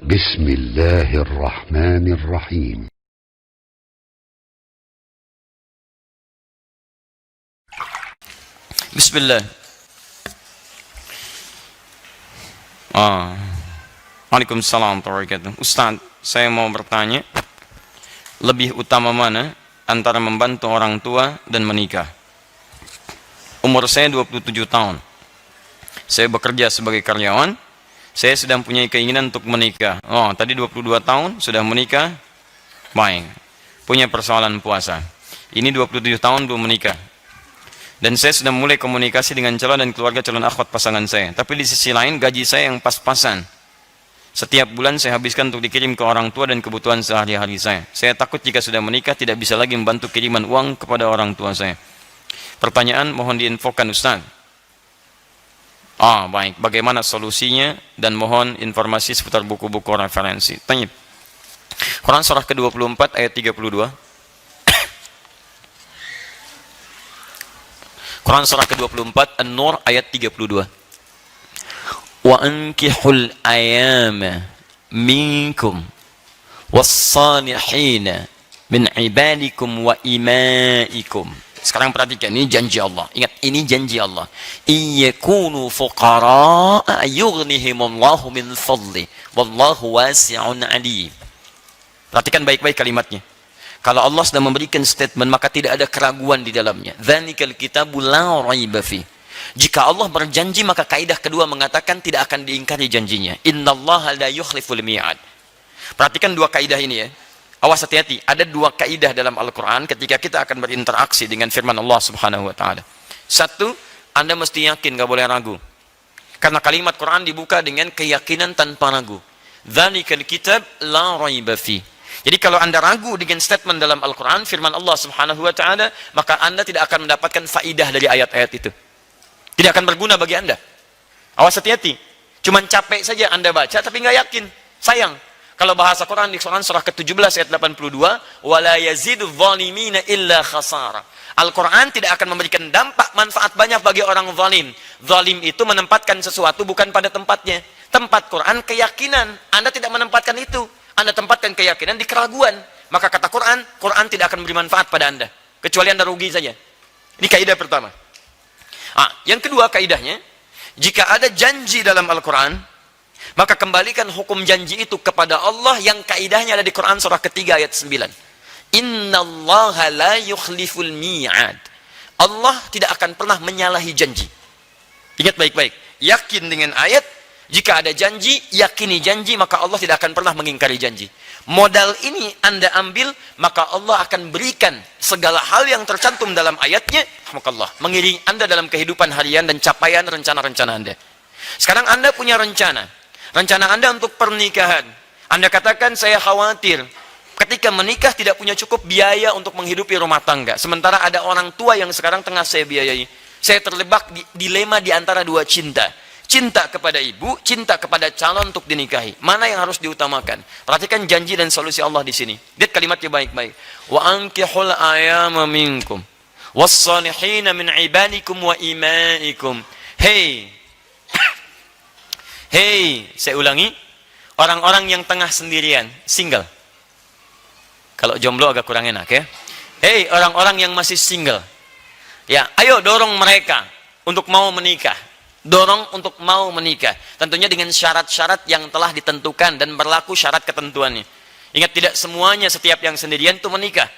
بسم الله الرحمن الرحيم. Bismillah. Waalaikumsalam warahmatullahi wabarakatuh. Ustaz, saya mau bertanya, lebih utama mana antara membantu orang tua dan menikah? Umur saya 27 tahun. Saya bekerja sebagai karyawan. Saya sedang punya keinginan untuk menikah. Tadi 22 tahun sudah menikah. Baik. Punya persoalan puasa. Ini 27 tahun belum menikah. Dan saya sudah mulai komunikasi dengan calon dan keluarga calon akhwat pasangan saya. Tapi di sisi lain gaji saya yang pas-pasan. Setiap bulan saya habiskan untuk dikirim ke orang tua dan kebutuhan sehari-hari saya. Saya takut jika sudah menikah tidak bisa lagi membantu kiriman uang kepada orang tua saya. Pertanyaan mohon diinfokan Ustaz. Baik. Bagaimana solusinya dan mohon informasi seputar buku-buku referensi. Tanya. Quran surah ke-24 ayat 32. Quran surah ke-24 An-Nur ayat 32. Wa ankihul ayama minkum was-salihin min ibadikum wa imaikum. Sekarang perhatikan, ini janji Allah. Ingat, ini janji Allah. Iyakunu fuqara'a yughnihimullahu min fadli wallahu wasi'un alim. Perhatikan baik-baik kalimatnya. Kalau Allah sudah memberikan statement, maka tidak ada keraguan di dalamnya. Dzalikal kitabu la raiba fi. Jika Allah berjanji, maka kaidah kedua mengatakan tidak akan diingkari janjinya. Innallaha la yukhliful mi'ad. Perhatikan dua kaidah ini ya. Awas, hati-hati. Ada dua kaidah dalam Al-Quran ketika kita akan berinteraksi dengan firman Allah Subhanahu wa ta'ala. Satu, Anda mesti yakin, gak boleh ragu. Karena kalimat Quran dibuka dengan keyakinan tanpa ragu. Dzalikal kitab la raiba fi. Jadi kalau Anda ragu dengan statement dalam Al-Quran, firman Allah Subhanahu wa ta'ala, maka Anda tidak akan mendapatkan faidah dari ayat-ayat itu. Tidak akan berguna bagi Anda. Awas, hati-hati. Cuman capek saja Anda baca tapi nggak yakin. Sayang. Kalau bahasa Quran di Quran surah ke-17 ayat 82, wala yazidu zalimina illa khasara. Al-Quran tidak akan memberikan dampak manfaat banyak bagi orang zalim. Zalim itu menempatkan sesuatu bukan pada tempatnya. Tempat Quran keyakinan. Anda tidak menempatkan itu. Anda tempatkan keyakinan di keraguan. Maka kata Quran, Quran tidak akan memberi manfaat pada Anda. Kecuali Anda rugi saja. Ini kaidah pertama. Yang kedua kaidahnya, jika ada janji dalam Al-Quran, maka kembalikan hukum janji itu kepada Allah yang kaidahnya ada di Quran surah ketiga ayat 9. Innallaha la yukhliful mi'ad. Allah tidak akan pernah menyalahi janji. Ingat baik-baik. Yakin dengan ayat. Jika ada janji, yakini janji, maka Allah tidak akan pernah mengingkari janji. Modal ini Anda ambil, maka Allah akan berikan segala hal yang tercantum dalam ayatnya, mengiringi Anda dalam kehidupan harian dan capaian rencana-rencana Anda. Sekarang Anda punya rencana Anda untuk pernikahan. Anda katakan, saya khawatir ketika menikah tidak punya cukup biaya untuk menghidupi rumah tangga. Sementara ada orang tua yang sekarang tengah saya biayai. Saya terjebak di dilema di antara dua cinta. Cinta kepada ibu, cinta kepada calon untuk dinikahi. Mana yang harus diutamakan? Perhatikan janji dan solusi Allah di sini. Lihat kalimatnya baik-baik. Wa ankihul ayama minkum was-salihin min ibadikum wa imaikum. Hey, saya ulangi. Orang-orang yang tengah sendirian, single. Kalau jomblo agak kurang enak ya. Hey, orang-orang yang masih single. Ya, ayo dorong mereka untuk mau menikah. Dorong untuk mau menikah. Tentunya dengan syarat-syarat yang telah ditentukan dan berlaku syarat ketentuannya. Ingat, tidak semuanya setiap yang sendirian itu menikah.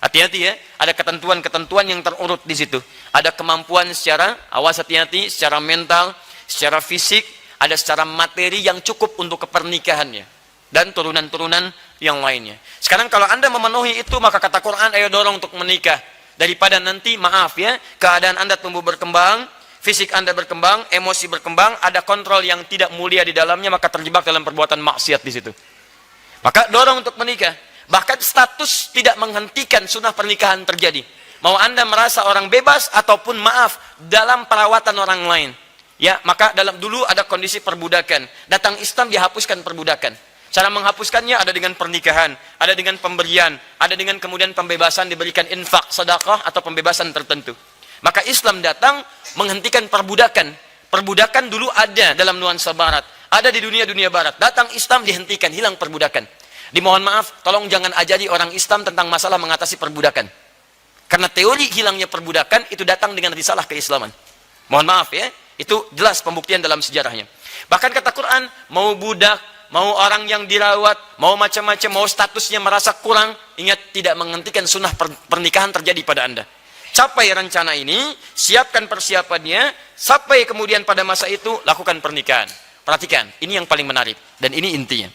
Hati-hati ya, ada ketentuan-ketentuan yang terurut di situ. Ada kemampuan secara, awas hati-hati, secara mental, secara fisik, ada secara materi yang cukup untuk kepernikahannya. Dan turunan-turunan yang lainnya. Sekarang kalau Anda memenuhi itu, maka kata Quran, ayo dorong untuk menikah. Daripada nanti, maaf ya, keadaan Anda tumbuh berkembang, fisik Anda berkembang, emosi berkembang, ada kontrol yang tidak mulia di dalamnya, maka terjebak dalam perbuatan maksiat di situ. Maka dorong untuk menikah. Bahkan status tidak menghentikan sunnah pernikahan terjadi. Mau Anda merasa orang bebas ataupun maaf dalam perawatan orang lain. Ya, maka dulu ada kondisi perbudakan. Datang Islam dihapuskan perbudakan. Cara menghapuskannya ada dengan pernikahan, ada dengan pemberian, ada dengan kemudian pembebasan diberikan infak, sedekah atau pembebasan tertentu. Maka Islam datang menghentikan perbudakan. Perbudakan dulu ada dalam nuansa barat. ada di dunia barat. Datang Islam dihentikan, hilang perbudakan. Dimohon maaf, tolong jangan ajari orang Islam tentang masalah mengatasi perbudakan. Karena teori hilangnya perbudakan itu datang dengan risalah keislaman. Mohon maaf ya, itu jelas pembuktian dalam sejarahnya. Bahkan kata Quran, mau budak, mau orang yang dirawat, mau macam-macam, mau statusnya merasa kurang, ingat tidak menghentikan sunnah pernikahan terjadi pada Anda. Capai rencana ini, siapkan persiapannya, sampai kemudian pada masa itu lakukan pernikahan. Perhatikan, ini yang paling menarik dan ini intinya.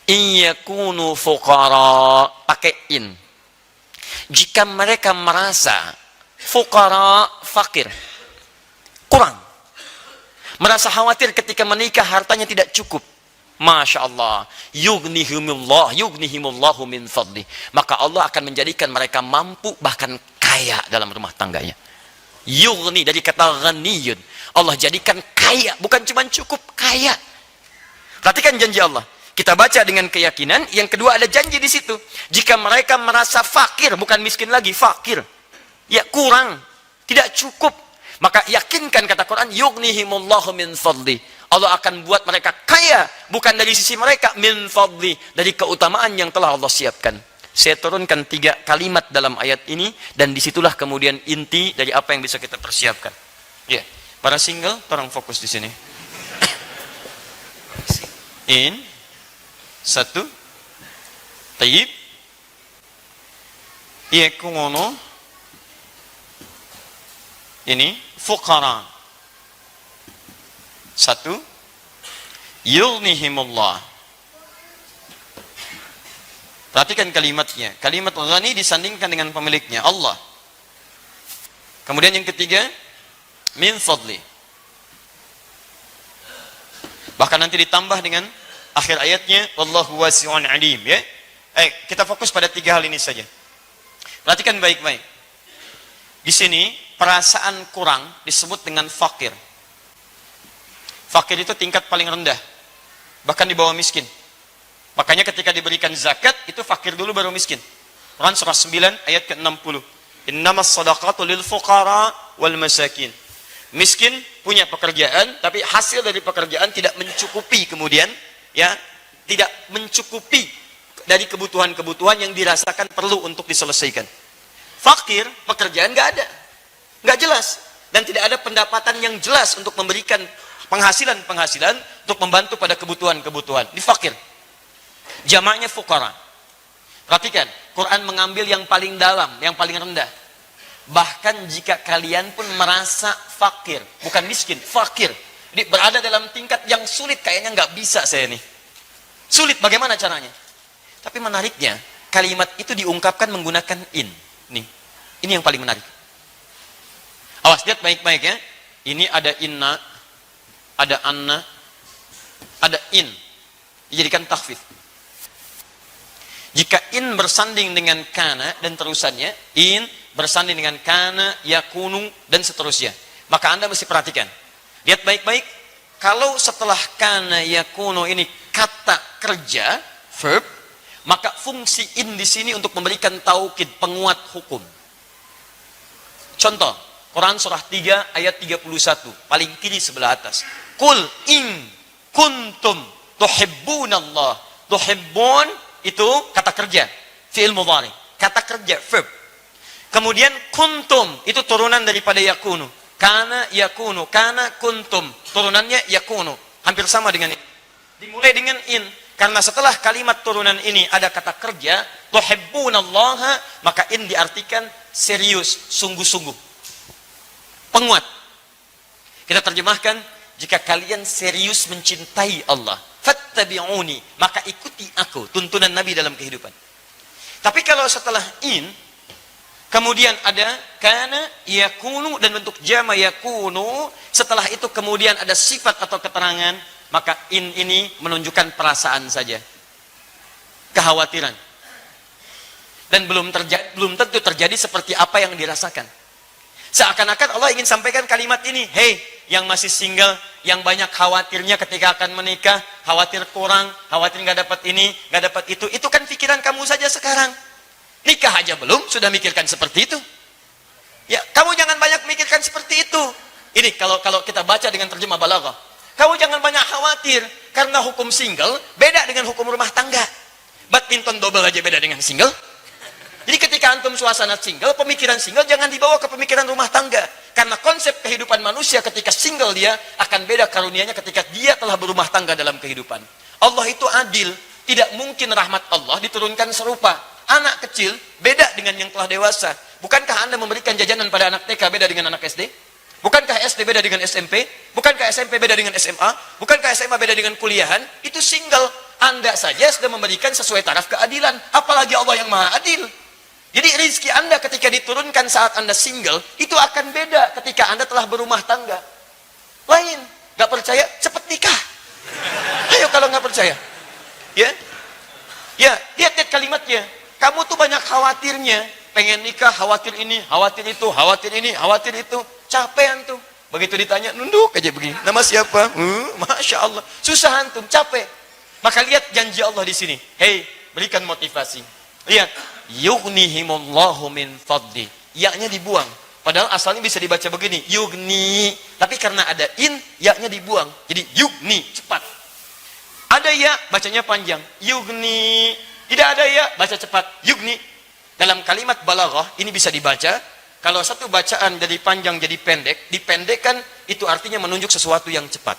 Iyakunu fuqara, pakai in. Jika mereka merasa fuqara, fakir, kurang, merasa khawatir ketika menikah hartanya tidak cukup, Masya Allah, yughnihimullahu min fadli, maka Allah akan menjadikan mereka mampu bahkan kaya dalam rumah tangganya. Yughni dari kata ghaniyun, Allah jadikan kaya, bukan cuma cukup, kaya. Perhatikan janji Allah. Kita baca dengan keyakinan. Yang kedua ada janji di situ. Jika mereka merasa fakir, bukan miskin lagi, fakir, ya kurang, tidak cukup, maka yakinkan kata Quran, yughnihimullahu min fadli, Allah akan buat mereka kaya, bukan dari sisi mereka, min fadli, dari keutamaan yang telah Allah siapkan. Saya turunkan 3 kalimat dalam ayat ini, dan disitulah kemudian inti dari apa yang bisa kita persiapkan. Ya, para single, tolong fokus di sini. In, 1, tayyib, yakungono, ini, fuqara. 1, yughnihimullah. Perhatikan kalimatnya. Kalimat ghani disandingkan dengan pemiliknya, Allah. Kemudian yang ketiga, min fadli. Bahkan nanti ditambah dengan akhir ayatnya, wallahu wasi'un alim, ya. Kita fokus pada 3 hal ini saja. Perhatikan baik-baik. Di sini perasaan kurang disebut dengan fakir. Fakir itu tingkat paling rendah, bahkan di bawah miskin. Makanya ketika diberikan zakat, itu fakir dulu baru miskin. Quran surah 9 ayat ke-60. Innamas sadaqatu lil fuqara wal masakin. Miskin punya pekerjaan, tapi hasil dari pekerjaan tidak mencukupi kemudian, ya, tidak mencukupi dari kebutuhan-kebutuhan yang dirasakan perlu untuk diselesaikan. Fakir, pekerjaan nggak ada, nggak jelas, dan tidak ada pendapatan yang jelas untuk memberikan penghasilan untuk membantu pada kebutuhan-kebutuhan. Di fakir. Jamaknya fuqara. Perhatikan, Quran mengambil yang paling dalam, yang paling rendah. Bahkan jika kalian pun merasa fakir, bukan miskin, fakir, jadi berada dalam tingkat yang sulit, kayaknya nggak bisa saya nih. Sulit, bagaimana caranya? Tapi menariknya, kalimat itu diungkapkan menggunakan in. Nih, ini yang paling menarik. Awas, lihat baik-baik ya. Ini ada inna, ada anna, ada in. Dijadikan takhfif. Jika in bersanding dengan kana dan terusannya, in bersanding dengan kana, yakunu, dan seterusnya, maka Anda mesti perhatikan. Lihat baik-baik. Kalau setelah kana, yakunu ini kata kerja, verb, maka fungsi in di sini untuk memberikan taukid, penguat hukum. Contoh, Quran surah 3 ayat 31, paling kiri sebelah atas. Qul in kuntum tuhibbunallah. Tuhibbun itu kata kerja, fi'il mudhari, kata kerja, verb. Kemudian kuntum itu turunan daripada yakunu. Kana yakunu, kana kuntum, turunannya yakunu. Hampir sama dengan ini. Dimulai dengan in, karena setelah kalimat turunan ini ada kata kerja, tuhibbunallaha, maka in diartikan serius, sungguh-sungguh, penguat. Kita terjemahkan, jika kalian serius mencintai Allah, fattabi'uni, maka ikuti aku, tuntunan Nabi dalam kehidupan. Tapi kalau setelah in, kemudian ada kana, yakunu, dan bentuk jama yakunu, setelah itu kemudian ada sifat atau keterangan, maka in ini menunjukkan perasaan saja, kekhawatiran, dan belum tentu terjadi seperti apa yang dirasakan. Seakan-akan Allah ingin sampaikan kalimat ini, hey, yang masih single, yang banyak khawatirnya ketika akan menikah, khawatir kurang, khawatir nggak dapat ini, nggak dapat itu kan pikiran kamu saja sekarang. Nikah aja belum, sudah mikirkan seperti itu. Ya, kamu jangan banyak mikirkan seperti itu. Ini kalau kita baca dengan terjemah balaghah, Kamu jangan banyak khawatir, karena hukum single beda dengan hukum rumah tangga. Badminton double aja beda dengan single. Jadi ketika antum suasana single, pemikiran single jangan dibawa ke pemikiran rumah tangga. Karena konsep kehidupan manusia ketika single dia akan beda karunianya ketika dia telah berumah tangga dalam kehidupan. Allah itu adil, tidak mungkin rahmat Allah diturunkan serupa. Anak kecil beda dengan yang telah dewasa. Bukankah Anda memberikan jajanan pada anak TK beda dengan anak SD? Bukankah SD beda dengan SMP? Bukankah SMP beda dengan SMA? Bukankah SMA beda dengan kuliahan? Itu single. Anda saja sudah memberikan sesuai taraf keadilan. Apalagi Allah yang maha adil. Jadi rezeki Anda ketika diturunkan saat Anda single, itu akan beda ketika Anda telah berumah tangga. Lain. Gak percaya? Cepet nikah. Ayo kalau gak percaya. Ya, ya, lihat kalimatnya. Kamu tuh banyak khawatirnya. Pengen nikah, khawatir ini, khawatir itu, khawatir ini, khawatir itu. Capek antum. Begitu ditanya, nunduk aja begini. Nama siapa? Masya Allah. Susah antum, capek. Maka lihat janji Allah di sini. Hei, berikan motivasi. Lihat, yughnihimullahu min fadli. Ya-nya dibuang. Padahal asalnya bisa dibaca begini, yugni. Tapi karena ada in, ya-nya dibuang. Jadi yugni, cepat. Ada ya, bacanya panjang. Yugni. Tidak ada ya, baca cepat. Yugni. Dalam kalimat balaghah, ini bisa dibaca. Kalau satu bacaan jadi panjang, jadi pendek, dipendekkan, itu artinya menunjuk sesuatu yang cepat.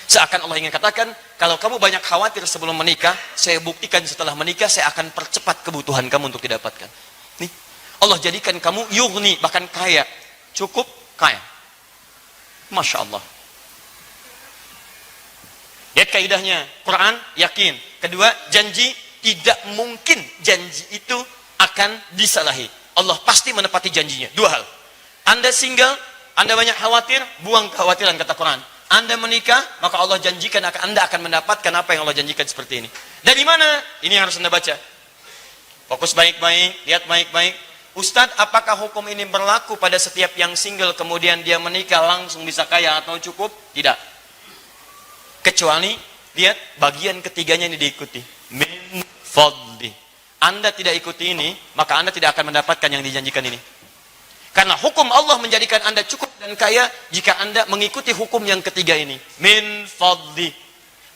Seakan Allah ingin katakan, kalau kamu banyak khawatir sebelum menikah, saya buktikan setelah menikah, saya akan percepat kebutuhan kamu untuk didapatkan. Nih, Allah jadikan kamu yughni, bahkan kaya. Cukup kaya. Masya Allah. Lihat kaidahnya, Quran, yakin. Kedua, janji, tidak mungkin janji itu akan disalahi. Allah pasti menepati janjinya. Dua hal. Anda single, Anda banyak khawatir, buang kekhawatiran, kata Quran. Anda menikah, maka Allah janjikan Anda akan mendapatkan apa yang Allah janjikan seperti ini. Dari mana? Ini yang harus Anda baca. Fokus baik-baik, lihat baik-baik. Ustadz, apakah hukum ini berlaku pada setiap yang single kemudian dia menikah langsung bisa kaya atau cukup? Tidak. Kecuali, lihat bagian ketiganya ini diikuti. Min fadli. Anda tidak ikuti ini, maka Anda tidak akan mendapatkan yang dijanjikan ini. Karena hukum Allah menjadikan Anda cukup dan kaya jika Anda mengikuti hukum yang ketiga ini. Min fadli.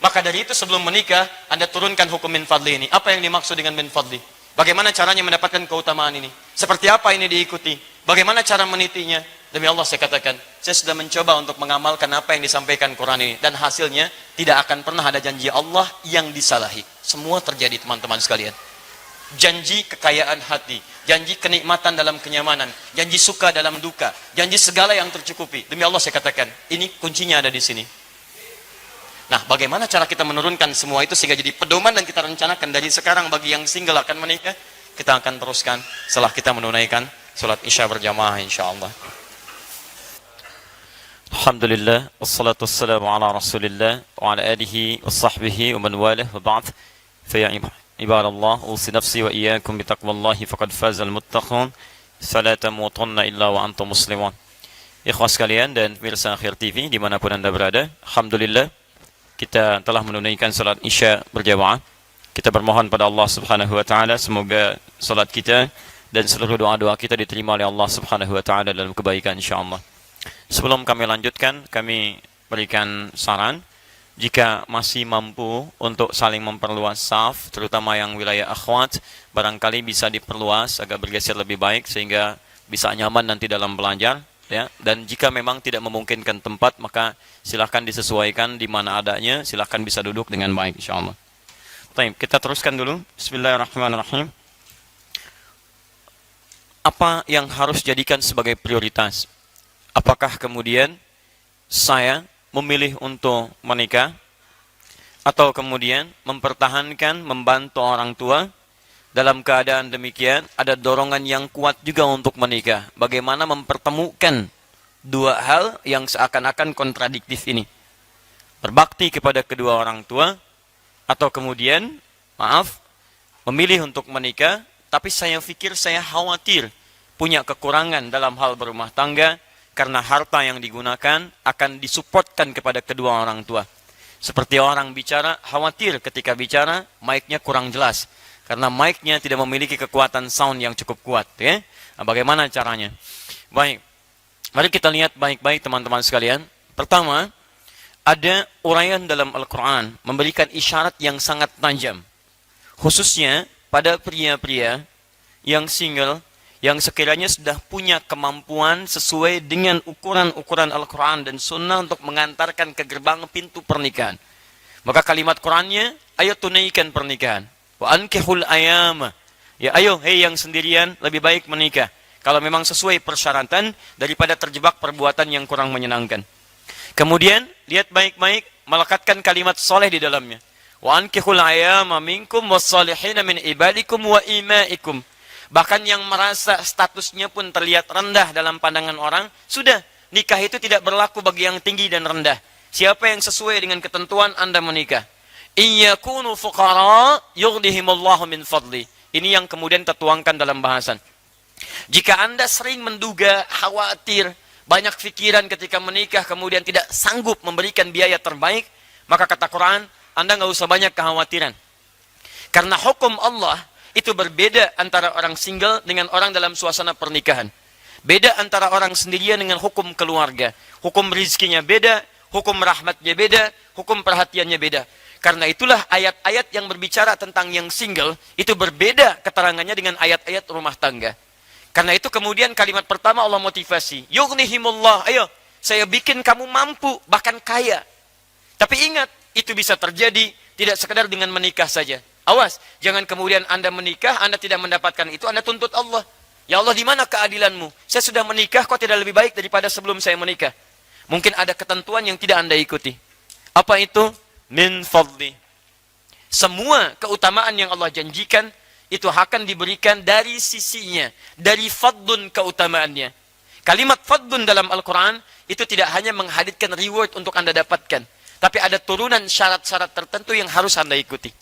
Maka dari itu sebelum menikah, Anda turunkan hukum min fadli ini. Apa yang dimaksud dengan min fadli? Bagaimana caranya mendapatkan keutamaan ini? Seperti apa ini diikuti? Bagaimana cara menitinya? Demi Allah saya katakan, saya sudah mencoba untuk mengamalkan apa yang disampaikan Quran ini. Dan hasilnya tidak akan pernah ada janji Allah yang disalahi. Semua terjadi teman-teman sekalian. Janji kekayaan hati, janji kenikmatan dalam kenyamanan, janji suka dalam duka, janji segala yang tercukupi. Demi Allah saya katakan, ini kuncinya ada di sini. Nah, bagaimana cara kita menurunkan semua itu sehingga jadi pedoman dan kita rencanakan dari sekarang bagi yang single akan menikah? Kita akan teruskan setelah kita menunaikan salat Isya berjamaah insyaallah. Alhamdulillah, wassalatu wassalamu ala Rasulillah wa ala alihi wa sahbihi wa man walah wa ba'd. Fa ya ibadallah, usi nafsi wa iyyakum bi taqwallahi faqad fazal muttaqun. Fala tamutunna illa wa antum muslimun. Ikhwas sekalian dan pemirsa Akhir TV dimanapun Anda berada, alhamdulillah kita telah menunaikan salat Isya berjamaah. Kita bermohon pada Allah Subhanahu wa taala semoga salat kita dan seluruh doa-doa kita diterima oleh Allah Subhanahu wa taala dalam kebaikan insyaallah. Sebelum kami lanjutkan, kami berikan saran jika masih mampu untuk saling memperluas saf, terutama yang wilayah akhwat, barangkali bisa diperluas agak bergeser lebih baik sehingga bisa nyaman nanti dalam belajar, ya. Dan jika memang tidak memungkinkan tempat, maka silahkan disesuaikan di mana adanya, silahkan bisa duduk dengan baik insyaallah. Baik, kita teruskan dulu. Bismillahirrahmanirrahim. Apa yang harus jadikan sebagai prioritas? Apakah kemudian saya memilih untuk menikah atau kemudian mempertahankan membantu orang tua? Dalam keadaan demikian ada dorongan yang kuat juga untuk menikah. Bagaimana mempertemukan dua hal yang seakan-akan kontradiktif ini? Berbakti kepada kedua orang tua atau kemudian memilih untuk menikah, tapi saya pikir saya khawatir punya kekurangan dalam hal berumah tangga karena harta yang digunakan akan disupportkan kepada kedua orang tua. Seperti orang bicara, khawatir ketika bicara, mic-nya kurang jelas. Karena mic-nya tidak memiliki kekuatan sound yang cukup kuat. Ya? Nah, bagaimana caranya? Baik, mari kita lihat baik-baik teman-teman sekalian. Pertama, ada uraian dalam Al-Quran memberikan isyarat yang sangat tajam. Khususnya pada pria-pria yang single, yang sekiranya sudah punya kemampuan sesuai dengan ukuran-ukuran Al-Quran dan Sunnah untuk mengantarkan ke gerbang pintu pernikahan. Maka kalimat Qurannya, ayo tunaikan pernikahan. Wa ankihul ayama. Ya ayo, hei yang sendirian, lebih baik menikah. Kalau memang sesuai persyaratan daripada terjebak perbuatan yang kurang menyenangkan. Kemudian, lihat baik-baik, melekatkan kalimat soleh di dalamnya. Wa ankihul ayama minkum wassalihina min ibadikum wa imaikum. Bahkan yang merasa statusnya pun terlihat rendah dalam pandangan orang, sudah, nikah itu tidak berlaku bagi yang tinggi dan rendah. Siapa yang sesuai dengan ketentuan Anda menikah. Iyakunu fuqara yughnihimullahu min fadli. Ini yang kemudian tertuangkan dalam bahasan. Jika Anda sering menduga, khawatir, banyak pikiran ketika menikah, kemudian tidak sanggup memberikan biaya terbaik, maka kata Quran, Anda nggak usah banyak kekhawatiran. Karena hukum Allah itu berbeda antara orang single dengan orang dalam suasana pernikahan. Beda antara orang sendirian dengan hukum keluarga. Hukum rizkinya beda, hukum rahmatnya beda, hukum perhatiannya beda. Karena itulah ayat-ayat yang berbicara tentang yang single itu berbeda keterangannya dengan ayat-ayat rumah tangga. Karena itu kemudian kalimat pertama Allah motivasi. Yughnihimullah, ayo saya bikin kamu mampu, bahkan kaya. Tapi ingat, itu bisa terjadi tidak sekedar dengan menikah saja. Awas, jangan kemudian Anda menikah, Anda tidak mendapatkan itu, Anda tuntut Allah. Ya Allah, di mana keadilanmu? Saya sudah menikah, kok tidak lebih baik daripada sebelum saya menikah? Mungkin ada ketentuan yang tidak Anda ikuti. Apa itu? Min fadli. Semua keutamaan yang Allah janjikan, itu akan diberikan dari sisinya. Dari fadlun keutamaannya. Kalimat fadlun dalam Al-Quran, itu tidak hanya menghadirkan reward untuk Anda dapatkan. Tapi ada turunan syarat-syarat tertentu yang harus Anda ikuti.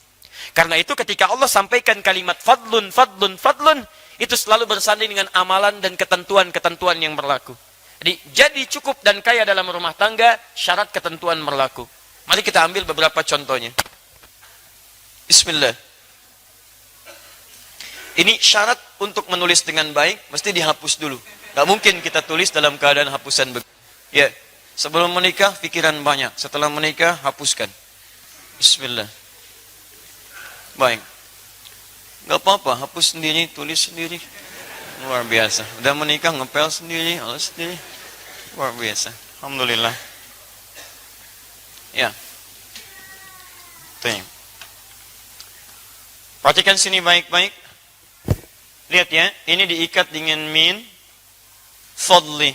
Karena itu ketika Allah sampaikan kalimat fadlun, fadlun, fadlun, itu selalu bersanding dengan amalan dan ketentuan-ketentuan yang berlaku. Jadi cukup dan kaya dalam rumah tangga, syarat ketentuan berlaku. Mari kita ambil beberapa contohnya. Bismillah. Ini syarat untuk menulis dengan baik, mesti dihapus dulu. Gak mungkin kita tulis dalam keadaan hapusan. Ya, sebelum menikah, pikiran banyak. Setelah menikah, hapuskan. Bismillah. Baik. Gak apa-apa, hapus sendiri, tulis sendiri. Luar biasa. Udah menikah, ngepel sendiri, alas sendiri. Luar biasa. Alhamdulillah. Ya. Tuh. Perhatikan sini baik-baik. Lihat ya, ini diikat dengan min fadli.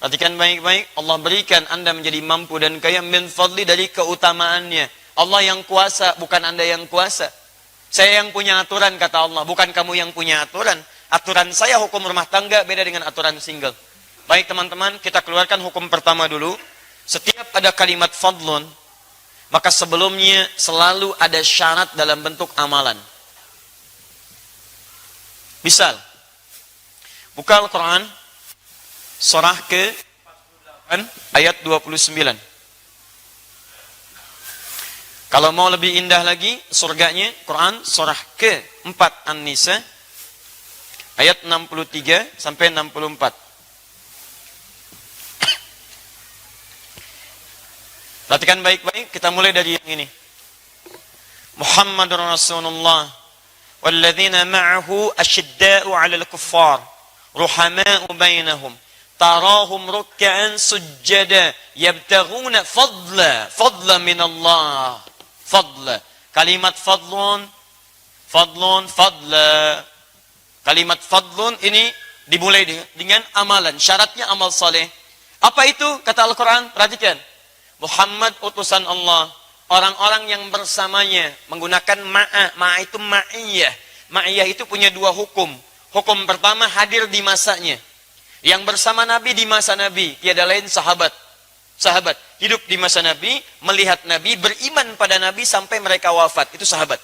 Perhatikan baik-baik. Allah berikan Anda menjadi mampu dan kaya min fadli dari keutamaannya. Allah yang kuasa, bukan Anda yang kuasa. Saya yang punya aturan, kata Allah. Bukan kamu yang punya aturan. Aturan saya hukum rumah tangga beda dengan aturan single. Baik teman-teman, kita keluarkan hukum pertama dulu. Setiap ada kalimat fadlun, maka sebelumnya selalu ada syarat dalam bentuk amalan. Misal, buka Al-Quran, surah ke-48, ayat 29. Kalau mau lebih indah lagi, surganya, Quran, surah ke-4 An-Nisa, ayat 63 sampai 64. Perhatikan baik-baik, kita mulai dari yang ini. Muhammadur Rasulullah, walladzina ma'ahu asyidda'u 'alal kuffar, ruhama'u bainahum, tarahum ruk'an sujjada, yabtaghuna fadla min Allah. Fadla. Kalimat fadlun, fadlun, fadla. Kalimat fadlun ini dimulai dengan amalan. Syaratnya amal saleh. Apa itu? Kata Al-Quran, perhatikan. Muhammad utusan Allah. Orang-orang yang bersamanya menggunakan ma'a. Ma'a itu ma'iyah. Ma'iyah itu punya dua hukum. Hukum pertama hadir di masanya. Yang bersama Nabi di masa Nabi. Tiada lain sahabat. Sahabat hidup di masa Nabi, melihat Nabi, beriman pada Nabi sampai mereka wafat. Itu sahabat.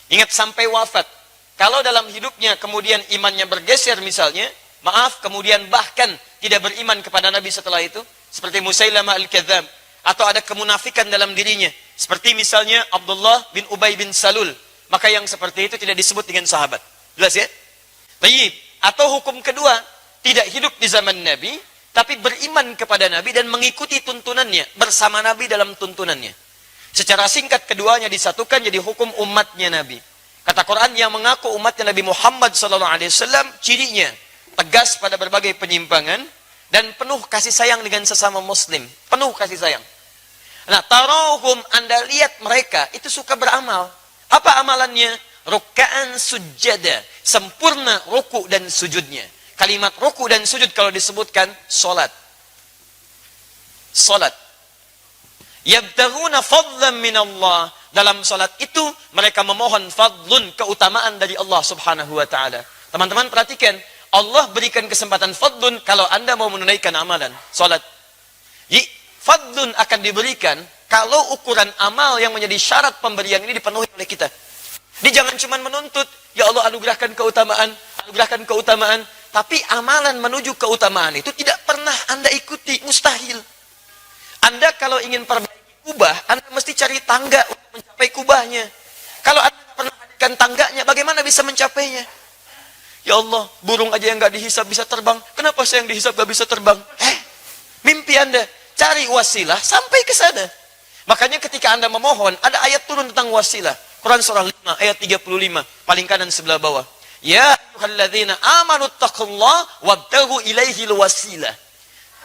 Ingat, sampai wafat. Kalau dalam hidupnya kemudian imannya bergeser misalnya, maaf, kemudian bahkan tidak beriman kepada Nabi setelah itu, seperti Musailamah al-Kadzdzab, atau ada kemunafikan dalam dirinya, seperti misalnya Abdullah bin Ubay bin Salul, maka yang seperti itu tidak disebut dengan sahabat. Jelas ya? Baik. Atau hukum kedua, tidak hidup di zaman Nabi, tapi beriman kepada Nabi dan mengikuti tuntunannya, bersama Nabi dalam tuntunannya. Secara singkat keduanya disatukan jadi hukum umatnya Nabi. Kata Quran, yang mengaku umatnya Nabi Muhammad SAW, cirinya tegas pada berbagai penyimpangan dan penuh kasih sayang dengan sesama muslim. Penuh kasih sayang. Nah, tarahum, Anda lihat mereka itu suka beramal. Apa amalannya? Ruka'an sujada, sempurna ruku dan sujudnya. Kalimat ruku dan sujud kalau disebutkan salat. Salat. Yabtaghuna fadlan minallah. Dalam salat itu mereka memohon fadlun, keutamaan dari Allah Subhanahu wa taala. Teman-teman perhatikan, Allah berikan kesempatan fadlun kalau Anda mau menunaikan amalan salat. Fadlun akan diberikan kalau ukuran amal yang menjadi syarat pemberian ini dipenuhi oleh kita. Dia jangan cuma menuntut, ya Allah anugerahkan keutamaan, tapi amalan menuju keutamaan itu tidak pernah Anda ikuti, mustahil. Anda kalau ingin perbaiki kubah, Anda mesti cari tangga untuk mencapai kubahnya. Kalau Anda tidak pernah hadirkan tangganya, bagaimana bisa mencapainya? Ya Allah, burung aja yang nggak dihisap bisa terbang. Kenapa saya yang dihisap nggak bisa terbang? Mimpi Anda. Cari wasilah sampai ke sana. Makanya ketika Anda memohon, ada ayat turun tentang wasilah. Quran surah 5 ayat 35, paling kanan sebelah bawah. Ya ayyuhalladzina amanu taqullaha wabtaghu ilaihi wasilah.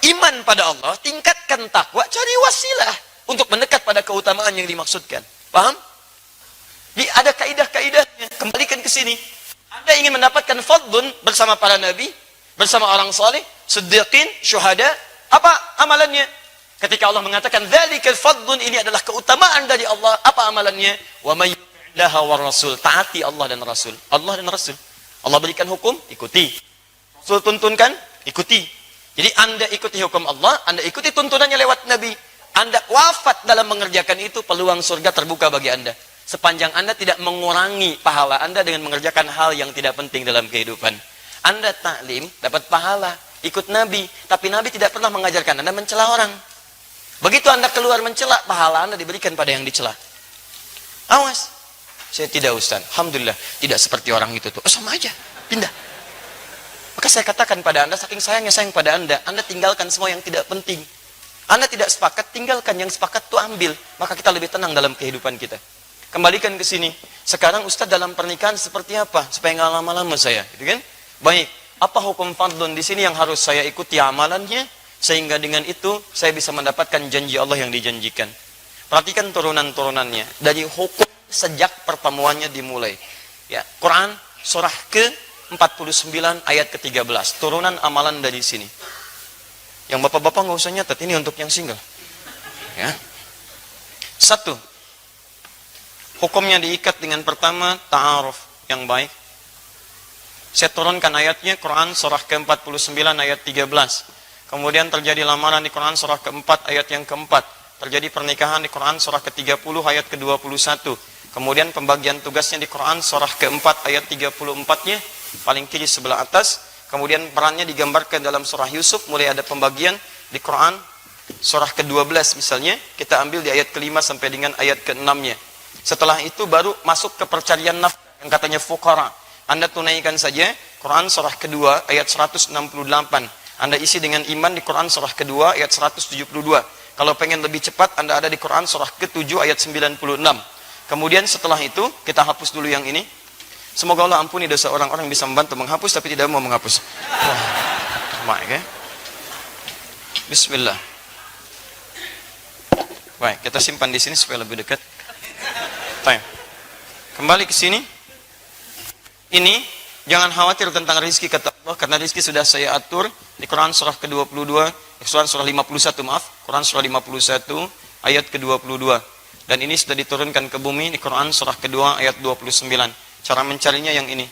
Iman pada Allah, tingkatkan takwa, cari wasilah untuk mendekat pada keutamaan yang dimaksudkan. Paham? Ada kaidah-kaidahnya. Kembalikan ke sini. Anda ingin mendapatkan fadlun bersama para nabi, bersama orang saleh, siddiqin, syuhada, apa amalannya? Ketika Allah mengatakan dzalikal fadlun, ini adalah keutamaan dari Allah, apa amalannya? Wa may yuti'illaha war rasul, taati Allah dan Rasul. Allah dan Rasul. Allah berikan hukum, ikuti. Rasul tuntunkan, ikuti. Jadi Anda ikuti hukum Allah, Anda ikuti tuntunannya lewat Nabi. Anda wafat dalam mengerjakan itu, peluang surga terbuka bagi Anda. Sepanjang Anda tidak mengurangi pahala Anda dengan mengerjakan hal yang tidak penting dalam kehidupan. Anda taklim, dapat pahala. Ikut Nabi, tapi Nabi tidak pernah mengajarkan Anda mencela orang. Begitu Anda keluar mencela, pahala Anda diberikan pada yang dicela. Awas. Saya tidak, Ustaz. Alhamdulillah, tidak seperti orang itu tuh. Sama aja, pindah. Maka saya katakan pada Anda, saking sayangnya sayang pada Anda tinggalkan semua yang tidak penting. Anda tidak sepakat, tinggalkan yang sepakat itu ambil. Maka kita lebih tenang dalam kehidupan kita. Kembalikan ke sini. Sekarang Ustaz dalam pernikahan seperti apa? Supaya nggak lama-lama saya, gitu kan? Baik. Apa hukum fadlun di sini yang harus saya ikuti amalannya? Sehingga dengan itu saya bisa mendapatkan janji Allah yang dijanjikan. Perhatikan turunan-turunannya. Dari hukum sejak pertemuannya dimulai. Ya, Quran surah ke-49 ayat ke-13. Turunan amalan dari sini. Yang bapak-bapak nggak usah nyatet, ini untuk yang single. Ya. 1. Hukumnya diikat dengan pertama ta'aruf yang baik. Saya turunkan ayatnya Quran surah ke-49 ayat 13. Kemudian terjadi lamaran di Quran surah ke-4 ayat yang ke-4. Terjadi pernikahan di Quran surah ke-30 ayat ke-21. Kemudian pembagian tugasnya di Quran surah ke-4 ayat 34-nya, paling kiri sebelah atas. Kemudian perannya digambarkan dalam surah Yusuf, mulai ada pembagian di Quran surah ke-12 misalnya. Kita ambil di ayat ke-5 sampai dengan ayat ke-6-nya. Setelah itu baru masuk ke percarian nafkah yang katanya fuqara. Anda tunaikan saja Quran surah kedua ayat 168. Anda isi dengan iman di Quran surah kedua ayat 172. Kalau pengen lebih cepat, Anda ada di Quran surah ke-7 ayat 96. Kemudian setelah itu, kita hapus dulu yang ini. Semoga Allah ampuni dosa orang-orang yang bisa membantu menghapus, tapi tidak mau menghapus. Baik, ya. Bismillah. Baik, kita simpan di sini supaya lebih dekat. Baik. Kembali ke sini. Ini jangan khawatir tentang rizki kata Allah, karena rizki sudah saya atur di Quran surah ke-22, Quran surah 51 maaf, Quran surah 51 ayat ke-22. Dan ini sudah diturunkan ke bumi di Quran surah kedua ayat 29. Cara mencarinya yang ini.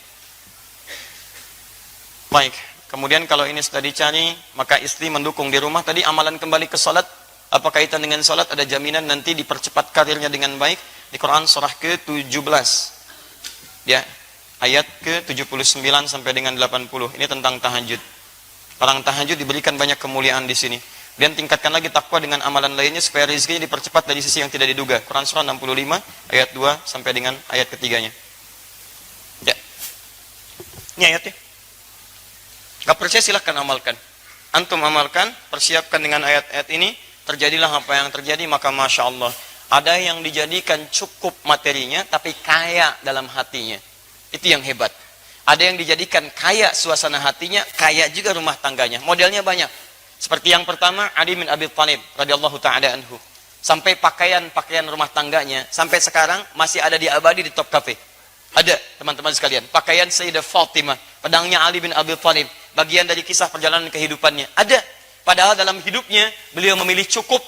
Baik, kemudian kalau ini sudah dicari, maka istri mendukung di rumah. Tadi amalan kembali ke salat, apa kaitan dengan salat? Ada jaminan nanti dipercepat karirnya dengan baik di Quran surah ke-17. Ya. Ayat ke-79 sampai dengan 80. Ini tentang tahajud. Orang tahajud diberikan banyak kemuliaan di sini. Dan tingkatkan lagi takwa dengan amalan lainnya supaya rezekinya dipercepat dari sisi yang tidak diduga. Quran surah 65 ayat 2 sampai dengan ayat ketiganya. Ya. Ini ayatnya. Gak percaya silahkan amalkan. antum amalkan, persiapkan dengan ayat-ayat ini, terjadilah apa yang terjadi, maka Masya Allah. Ada yang dijadikan cukup materinya, tapi kaya dalam hatinya. Itu yang hebat. Ada yang dijadikan kaya suasana hatinya, kaya juga rumah tangganya. Modelnya banyak. Seperti yang pertama, Ali bin Abi Thalib radhiyallahu ta'ala anhu. Sampai pakaian rumah tangganya, sampai sekarang masih ada di abadi di Top Cafe. Ada, teman-teman sekalian. Pakaian Sayyidah Fatimah, pedangnya Ali bin Abi Thalib, bagian dari kisah perjalanan kehidupannya. Ada. Padahal dalam hidupnya, beliau memilih cukup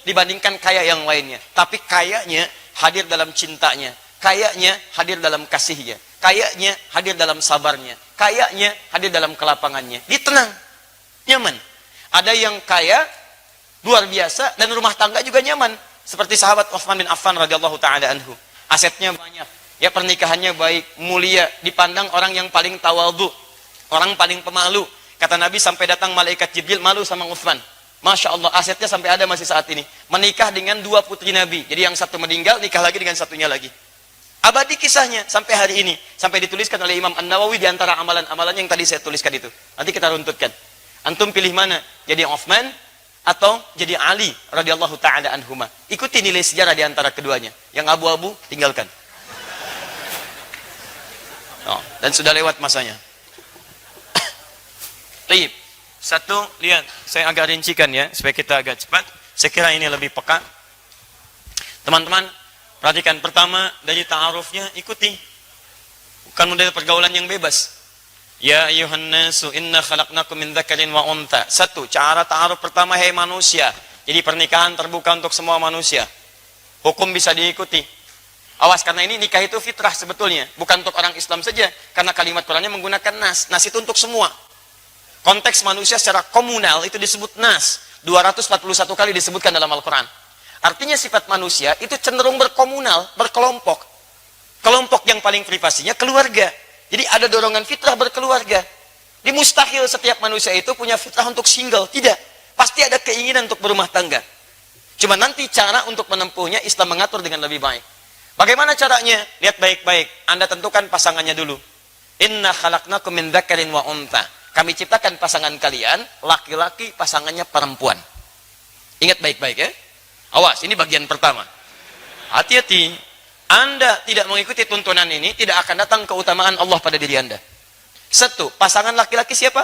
dibandingkan kaya yang lainnya. Tapi kayanya hadir dalam cintanya. Kayaknya hadir dalam kasihnya. Kayaknya hadir dalam sabarnya. Kayaknya hadir dalam kelapangannya. Dia tenang, nyaman. Ada yang kaya, luar biasa, dan rumah tangga juga nyaman. Seperti sahabat Utsman bin Affan radhiyallahu ta'ala anhu. Asetnya banyak. Ya, pernikahannya baik, mulia, dipandang orang yang paling tawadhu, orang paling pemalu. Kata Nabi, sampai datang malaikat Jibril malu sama Utsman. Masya Allah, asetnya sampai ada masih saat ini. Menikah dengan 2 putri Nabi. Jadi yang satu meninggal, nikah lagi dengan satunya lagi. Abadi kisahnya sampai hari ini. Sampai dituliskan oleh Imam An-Nawawi di antara amalan-amalannya yang tadi saya tuliskan itu. Nanti kita runtutkan. Antum pilih mana? Jadi Utsman atau jadi Ali radhiyallahu ta'ala anhuma. Ikuti nilai sejarah di antara keduanya. Yang abu-abu, tinggalkan. Oh, dan sudah lewat masanya. Baik. Satu, lihat, saya agak rincikan ya, supaya kita agak cepat. Saya kira ini lebih peka. Teman-teman, perhatikan. Pertama, dari ta'arufnya, ikuti. Bukan model pergaulan yang bebas. Ya ayuhan nasu, inna khalaqnakum min dzakarin wa untha. Satu, cara ta'aruf pertama, hai manusia. Jadi pernikahan terbuka untuk semua manusia. Hukum bisa diikuti. Awas, karena ini nikah itu fitrah sebetulnya. Bukan untuk orang Islam saja. Karena kalimat Qurannya menggunakan nas. Nas itu untuk semua. Konteks manusia secara komunal itu disebut nas. 241 kali disebutkan dalam Al-Quran. Artinya sifat manusia itu cenderung berkomunal, berkelompok. Kelompok yang paling privasinya keluarga. Jadi ada dorongan fitrah berkeluarga. Di mustahil setiap manusia itu punya fitrah untuk single. Tidak. Pasti ada keinginan untuk berumah tangga. Cuma nanti cara untuk menempuhnya Islam mengatur dengan lebih baik. Bagaimana caranya? Lihat baik-baik. Anda tentukan pasangannya dulu. Inna khalaqnakum min dzakarin wa untha. Kami ciptakan pasangan kalian, laki-laki, pasangannya perempuan. Ingat baik-baik ya. Awas, ini bagian pertama. Hati-hati. Anda tidak mengikuti tuntunan ini, tidak akan datang keutamaan Allah pada diri Anda. Satu, pasangan laki-laki siapa?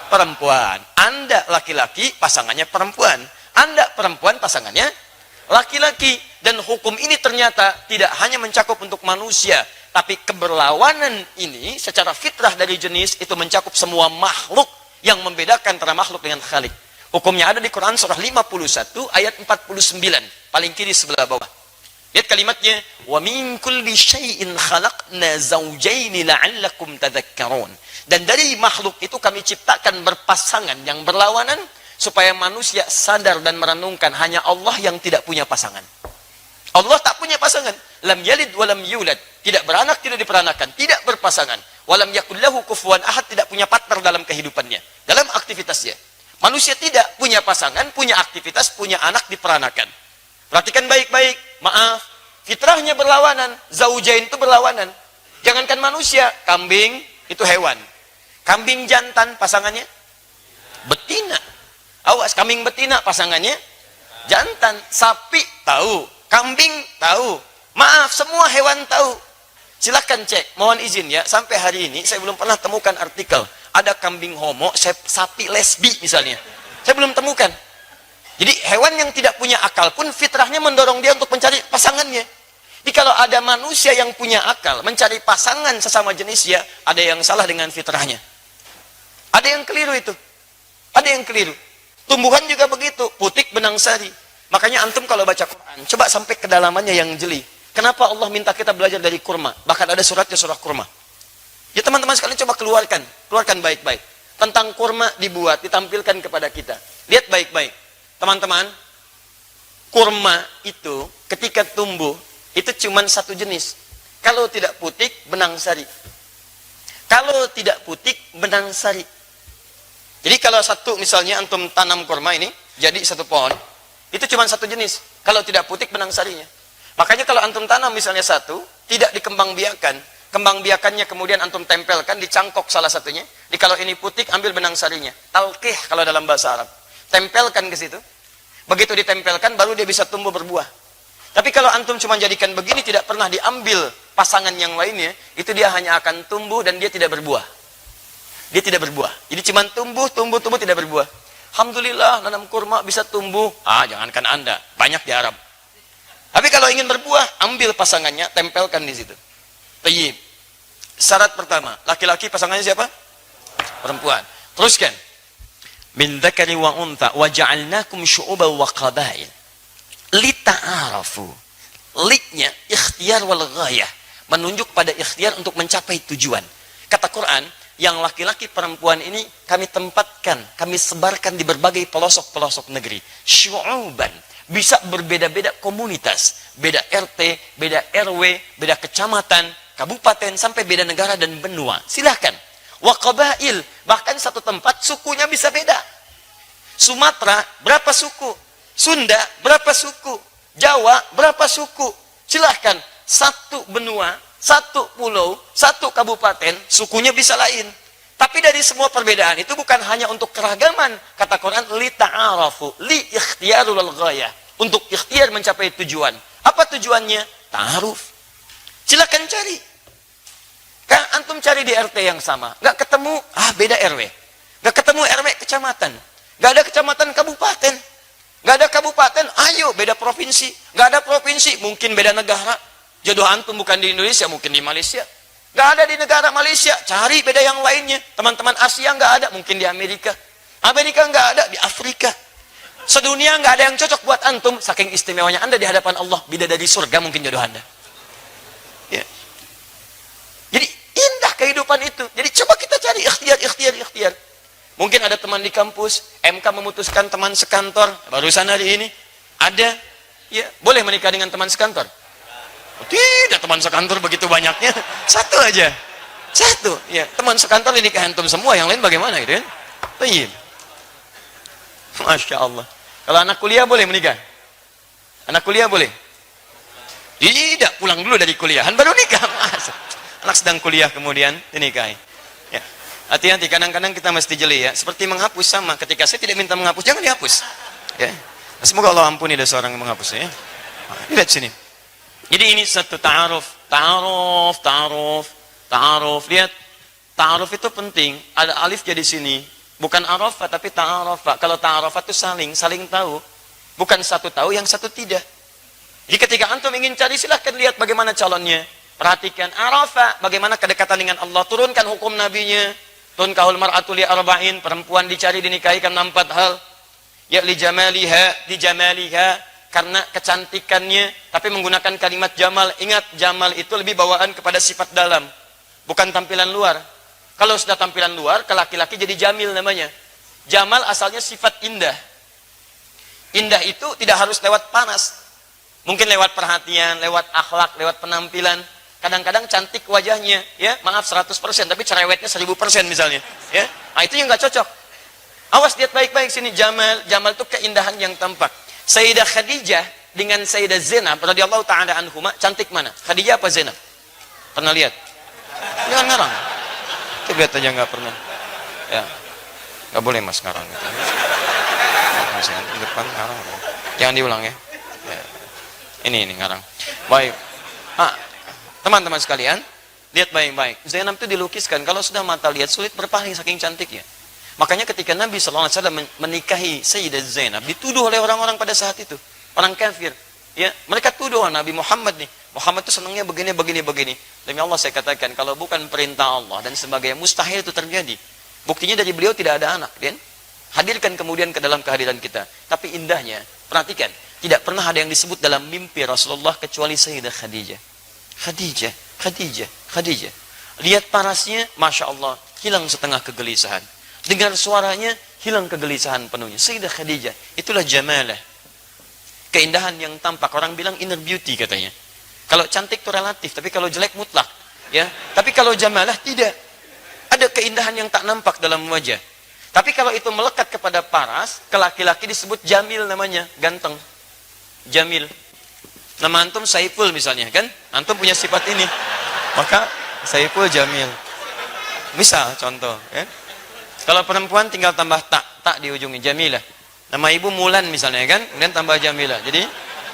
Perempuan. Anda laki-laki, pasangannya perempuan. Anda perempuan, pasangannya laki-laki. Dan hukum ini ternyata tidak hanya mencakup untuk manusia, tapi keberlawanan ini secara fitrah dari jenis itu mencakup semua makhluk, yang membedakan antara makhluk dengan khalik. Hukumnya ada di Quran surah 51 ayat 49, paling kiri sebelah bawah. Lihat kalimatnya, wa min kulli syai'in khalaqna zawjaini la'allakum tadhakkarun. Dan dari makhluk itu kami ciptakan berpasangan yang berlawanan supaya manusia sadar dan merenungkan hanya Allah yang tidak punya pasangan. Allah tak punya pasangan. Lam yalid walam yulad. Tidak beranak, tidak diperanakan. Tidak berpasangan. Walam yakul lahu kufuwan ahad. Tidak punya partner dalam kehidupannya. Dalam aktivitasnya. Manusia tidak punya pasangan, punya aktivitas, punya anak diperanakan. Perhatikan baik-baik. Maaf. Fitrahnya berlawanan. Zaujain itu berlawanan. Jangankan manusia. Kambing itu hewan. Kambing jantan pasangannya betina. Awas, kambing betina pasangannya jantan. Sapi tahu. Kambing tahu. Maaf, semua hewan tahu. Silakan cek. Mohon izin ya, sampai hari ini saya belum pernah temukan artikel ada kambing homo, sapi lesbi misalnya. Saya belum temukan. Jadi hewan yang tidak punya akal pun fitrahnya mendorong dia untuk mencari pasangannya. Jadi kalau ada manusia yang punya akal mencari pasangan sesama jenisnya, ada yang salah dengan fitrahnya. Ada yang keliru itu. Ada yang keliru. Tumbuhan juga begitu, putik benang sari. Makanya antum kalau baca Quran, coba sampai kedalamannya yang jeli. Kenapa Allah minta kita belajar dari kurma? Bahkan ada suratnya, surah kurma. Ya teman-teman sekalian coba keluarkan baik-baik. Tentang kurma dibuat, ditampilkan kepada kita. Lihat baik-baik. Teman-teman, kurma itu ketika tumbuh, itu cuma satu jenis. Kalau tidak putik, benang sari. Kalau tidak putik, benang sari. Jadi kalau satu misalnya antum tanam kurma ini, jadi satu pohon, itu cuma satu jenis. Kalau tidak putik, benang sarinya. Makanya kalau antum tanam misalnya satu, tidak dikembangbiakan, kembang biakannya kemudian antum tempelkan di cangkok salah satunya. Di kalau ini putih, ambil benang sarinya. Talqih kalau dalam bahasa Arab. Tempelkan ke situ. Begitu ditempelkan, baru dia bisa tumbuh berbuah. Tapi kalau antum cuma jadikan begini, tidak pernah diambil pasangan yang lainnya, itu dia hanya akan tumbuh dan dia tidak berbuah. Dia tidak berbuah. Jadi cuma tumbuh, tidak berbuah. Alhamdulillah, nanam kurma bisa tumbuh. Jangankan Anda, banyak di Arab. Tapi kalau ingin berbuah, ambil pasangannya, tempelkan di situ. Tayyib. Syarat pertama, laki-laki pasangannya siapa? Perempuan. Teruskan. Min dzakari wa untha wa ja'alnakum syu'uban wa qabail lita'arafu. Liknya ikhtiar wal ghayah, menunjuk pada ikhtiar untuk mencapai tujuan. Kata Quran, yang laki-laki perempuan ini kami tempatkan, kami sebarkan di berbagai pelosok-pelosok negeri. Syu'uban, bisa berbeda-beda komunitas, beda RT, beda RW, beda kecamatan, kabupaten, sampai beda negara dan benua. Silahkan. Wa qabail, bahkan satu tempat sukunya bisa beda. Sumatera berapa suku? Sunda berapa suku? Jawa berapa suku? Silahkan. Satu benua, satu pulau, satu kabupaten, sukunya bisa lain. Tapi dari semua perbedaan itu bukan hanya untuk keragaman. Kata Quran, li ta'arafu, li ikhtiyarul ghayah, untuk ikhtiar mencapai tujuan. Apa tujuannya? Ta'aruf. Silakan cari. Antum cari di RT yang sama, nggak ketemu, beda RW. Nggak ketemu RW kecamatan, nggak ada kecamatan kabupaten, nggak ada kabupaten, ayo beda provinsi, nggak ada provinsi, mungkin beda negara. Jodoh antum bukan di Indonesia, mungkin di Malaysia. Nggak ada di negara Malaysia, cari beda yang lainnya. Teman-teman Asia nggak ada, mungkin di Amerika. Amerika nggak ada, di Afrika. Sedunia nggak ada yang cocok buat antum, saking istimewanya Anda di hadapan Allah, bidadari surga mungkin jodoh Anda. Ya. Jadi indah kehidupan itu. Jadi coba kita cari ikhtiar. Mungkin ada teman di kampus, MK memutuskan teman sekantor, barusan hari ini ada, ya boleh menikah dengan teman sekantor? Tidak, teman sekantor begitu banyaknya, satu aja, satu, ya teman sekantor ini kehantum semua, yang lain bagaimana gitu kan? Tayyib. Masya Allah. Kalau anak kuliah boleh menikah? Anak kuliah boleh? Tidak, pulang dulu dari kuliahan baru nikah. Anak sedang kuliah kemudian dinikahi. Ya. Hati-hati, kadang-kadang kita mesti jeli ya. Seperti menghapus sama. Ketika saya tidak minta menghapus, jangan dihapus. Ya. Semoga Allah ampuni dosa orang yang menghapusnya. Ya. Lihat sini. Jadi ini satu ta'aruf. Ta'aruf. Lihat. Ta'aruf itu penting. Ada alif jadi sini. Bukan arafah tapi ta'arafah. Kalau ta'arafah itu saling tahu. Bukan satu tahu, yang satu tidak. Jadi ketika antum ingin cari, silahkan lihat bagaimana calonnya. Perhatikan Arafah, bagaimana kedekatan dengan Allah. Turunkan hukum nabinya. Tunkahul mar'atu li arba'in, perempuan dicari dinikahi karena 4 hal. Ya li jamaliha, karena kecantikannya, tapi menggunakan kalimat jamal. Ingat, jamal itu lebih bawaan kepada sifat dalam, bukan tampilan luar. Kalau sudah tampilan luar, ke laki-laki jadi jamil namanya. Jamal asalnya sifat indah. Indah itu tidak harus lewat panas. Mungkin lewat perhatian, lewat akhlak, lewat penampilan. Kadang-kadang cantik wajahnya, ya, maaf 100%, tapi cerewetnya 1000% misalnya, ya. Itu yang nggak cocok. Awas, lihat baik-baik sini, jamal itu keindahan yang tampak. Sayyidah Khadijah dengan Sayyidah Zainab radhiyallahu taala anhuma, cantik mana? Khadijah apa Zainab? Pernah lihat? Jangan ngarang. Itu lihat aja nggak pernah. Ya, nggak boleh mas ngarang. Gitu. Masih di depan ngarang. Jangan diulang ya. Ya. Ini ngarang. Baik. Teman-teman sekalian, lihat baik-baik. Zainab itu dilukiskan, kalau sudah mata lihat sulit berpaling saking cantiknya. Makanya ketika Nabi SAW menikahi Sayyidah Zainab, dituduh oleh orang-orang pada saat itu, orang kafir. Ya, mereka tuduh Nabi Muhammad nih. Muhammad itu senangnya begini. Demi Allah saya katakan, kalau bukan perintah Allah dan sebagainya, mustahil itu terjadi. Buktinya dari beliau tidak ada anak, kan? Hadirkan kemudian ke dalam kehadiran kita. Tapi indahnya, perhatikan, tidak pernah ada yang disebut dalam mimpi Rasulullah kecuali Sayyidah Khadijah. Khadijah. Lihat parasnya, Masya Allah, hilang setengah kegelisahan. Dengar suaranya, hilang kegelisahan penuhnya. Sayyidah Khadijah, itulah jamalah. Keindahan yang tampak. Orang bilang inner beauty katanya. Kalau cantik itu relatif, tapi kalau jelek mutlak. Ya. Tapi kalau jamalah tidak. Ada keindahan yang tak nampak dalam wajah. Tapi kalau itu melekat kepada paras, ke laki-laki disebut jamil namanya, ganteng. Jamil. Nama antum Saiful misalnya, kan? Antum punya sifat ini. Maka Saiful Jamil. Misal contoh, ya. Kalau perempuan tinggal tambah tak di ujungnya, Jamilah. Nama ibu Mulan misalnya kan, kemudian tambah Jamilah. Jadi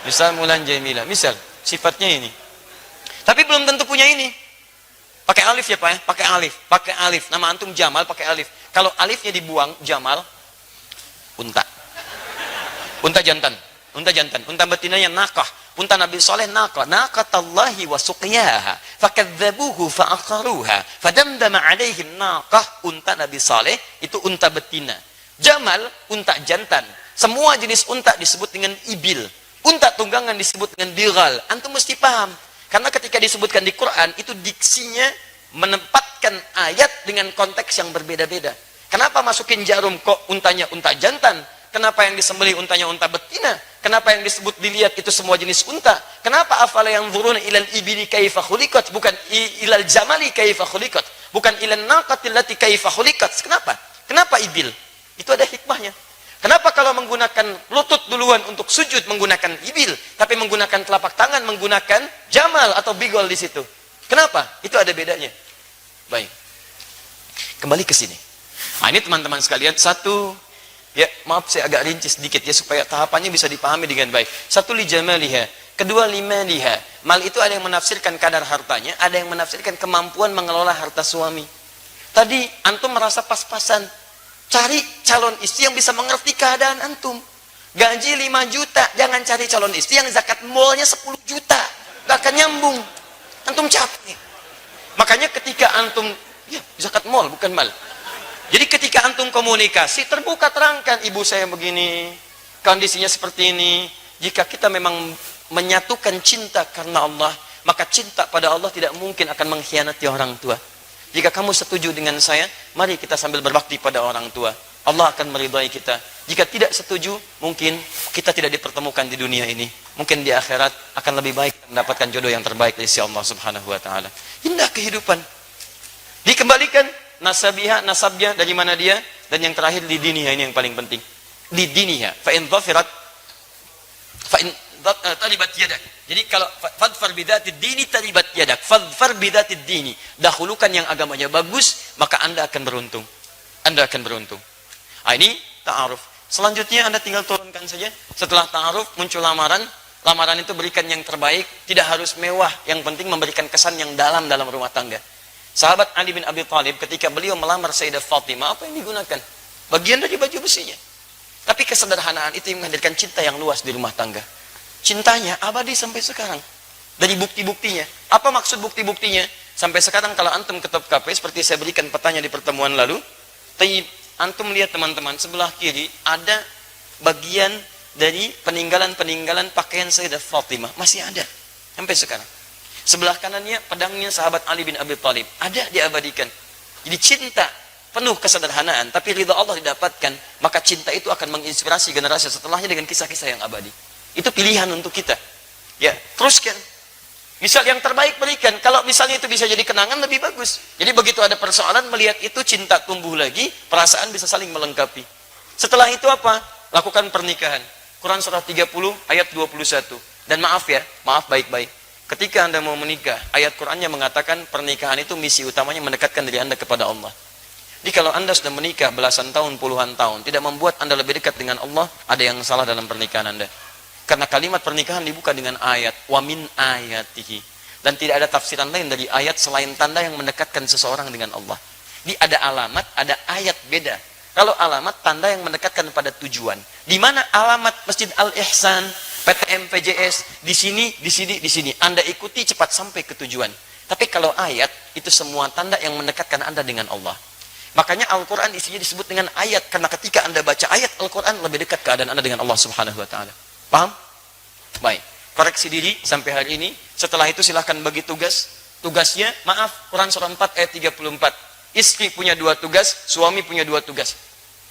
misal Mulan Jamilah. Misal sifatnya ini. Tapi belum tentu punya ini. Pakai alif ya Pak ya, pakai alif, pakai alif. Nama antum Jamal pakai alif. Kalau alifnya dibuang Jamal, unta. Unta jantan, unta jantan. Unta betinanya nakah. Unta Nabi Saleh nakah, naqatallahi wa suqiyaha, fakadzabuhu fa'aqaruha, fadamdama alaihim naqah. Unta Nabi Saleh itu unta betina. Jamal unta jantan. Semua jenis unta disebut dengan ibil. Unta tunggangan disebut dengan bigal. Antum mesti paham. Karena ketika disebutkan di Quran itu diksinya menempatkan ayat dengan konteks yang berbeda-beda. Kenapa masukin jarum kok untanya unta jantan? Kenapa yang disembelih untanya unta betina? Kenapa yang disebut dilihat itu semua jenis unta? Kenapa afala yang zuruna ilal ibili kaifa khuliqat, bukan ilal jamali kaifa khuliqat, bukan ilal naqatil lati kaifa khuliqat? Kenapa? Kenapa ibil? Itu ada hikmahnya. Kenapa kalau menggunakan lutut duluan untuk sujud menggunakan ibil, tapi menggunakan telapak tangan menggunakan jamal atau bigol di situ? Kenapa? Itu ada bedanya. Baik. Kembali ke sini. Nah, ini teman-teman sekalian, satu, ya maaf saya agak rinci sedikit ya supaya tahapannya bisa dipahami dengan baik. Satu, li jamaliha. Kedua, limaliha. Mal itu ada yang menafsirkan kadar hartanya, ada yang menafsirkan kemampuan mengelola harta suami. Tadi antum merasa pas-pasan. Cari calon istri yang bisa mengerti keadaan antum. Gaji 5 juta, jangan cari calon istri yang zakat molnya 10 juta. Gak akan nyambung. Antum capek. Makanya ketika antum, ya zakat mall bukan mal. Jadi ketika antum komunikasi, terbuka terangkan, ibu saya begini, kondisinya seperti ini. Jika kita memang menyatukan cinta karena Allah, maka cinta pada Allah tidak mungkin akan mengkhianati orang tua. Jika kamu setuju dengan saya, mari kita sambil berbakti pada orang tua. Allah akan meridai kita. Jika tidak setuju, mungkin kita tidak dipertemukan di dunia ini. Mungkin di akhirat akan lebih baik mendapatkan jodoh yang terbaik dari si Allah Subhanahu wa taala. Indah kehidupan. Dikembalikan nasabiha, nasabnya dari mana dia, dan yang terakhir di diniha, ini yang paling penting. Di diniha, fa in dhafirat fa in talibat yadak. Jadi kalau fadfar bidatid dini talibat yadak, fadfar bidatid dini, dahulukan yang agamanya bagus, maka Anda akan beruntung. Anda akan beruntung. Ah, ini ta'aruf. Selanjutnya Anda tinggal turunkan saja. Setelah ta'aruf muncul lamaran. Lamaran itu berikan yang terbaik, tidak harus mewah, yang penting memberikan kesan yang dalam rumah tangga. Sahabat Ali bin Abi Thalib ketika beliau melamar Sayyidah Fatimah, apa yang digunakan? Bagian dari baju besinya. Tapi kesederhanaan itu yang menghadirkan cinta yang luas di rumah tangga. Cintanya abadi sampai sekarang. Dari bukti-buktinya. Apa maksud bukti-buktinya? Sampai sekarang kalau antum ke top KP, seperti saya berikan petanya di pertemuan lalu, antum lihat teman-teman, sebelah kiri ada bagian dari peninggalan-peninggalan pakaian Sayyidah Fatimah. Masih ada. Sampai sekarang. Sebelah kanannya pedangnya sahabat Ali bin Abi Thalib. Ada diabadikan. Jadi cinta penuh kesederhanaan, tapi ridha Allah didapatkan, maka cinta itu akan menginspirasi generasi setelahnya dengan kisah-kisah yang abadi. Itu pilihan untuk kita. Ya, teruskan. Misal yang terbaik berikan. Kalau misalnya itu bisa jadi kenangan, lebih bagus. Jadi begitu ada persoalan, melihat itu cinta tumbuh lagi, perasaan bisa saling melengkapi. Setelah itu apa? Lakukan pernikahan. Quran surah 30 ayat 21. Dan maaf ya, maaf baik-baik. Ketika Anda mau menikah, ayat Qurannya mengatakan pernikahan itu misi utamanya mendekatkan diri Anda kepada Allah. Jadi kalau Anda sudah menikah belasan tahun, puluhan tahun, tidak membuat Anda lebih dekat dengan Allah, ada yang salah dalam pernikahan Anda. Karena kalimat pernikahan dibuka dengan ayat wa min ayatihi, dan tidak ada tafsiran lain dari ayat selain tanda yang mendekatkan seseorang dengan Allah. Di ada alamat, ada ayat beda. Kalau alamat tanda yang mendekatkan pada tujuan. Di mana alamat Masjid Al-Ihsan, PTM PJS, di sini, di sini, di sini. Anda ikuti cepat sampai ke tujuan. Tapi kalau ayat itu semua tanda yang mendekatkan Anda dengan Allah. Makanya Al-Quran isinya disebut dengan ayat, karena ketika Anda baca ayat Al-Quran lebih dekat keadaan Anda dengan Allah Subhanahu wa taala. Paham? Baik. Koreksi diri sampai hari ini. Setelah itu silahkan bagi tugas. Tugasnya, maaf, Quran surah 4 ayat 34. Istri punya 2 tugas, suami punya 2 tugas.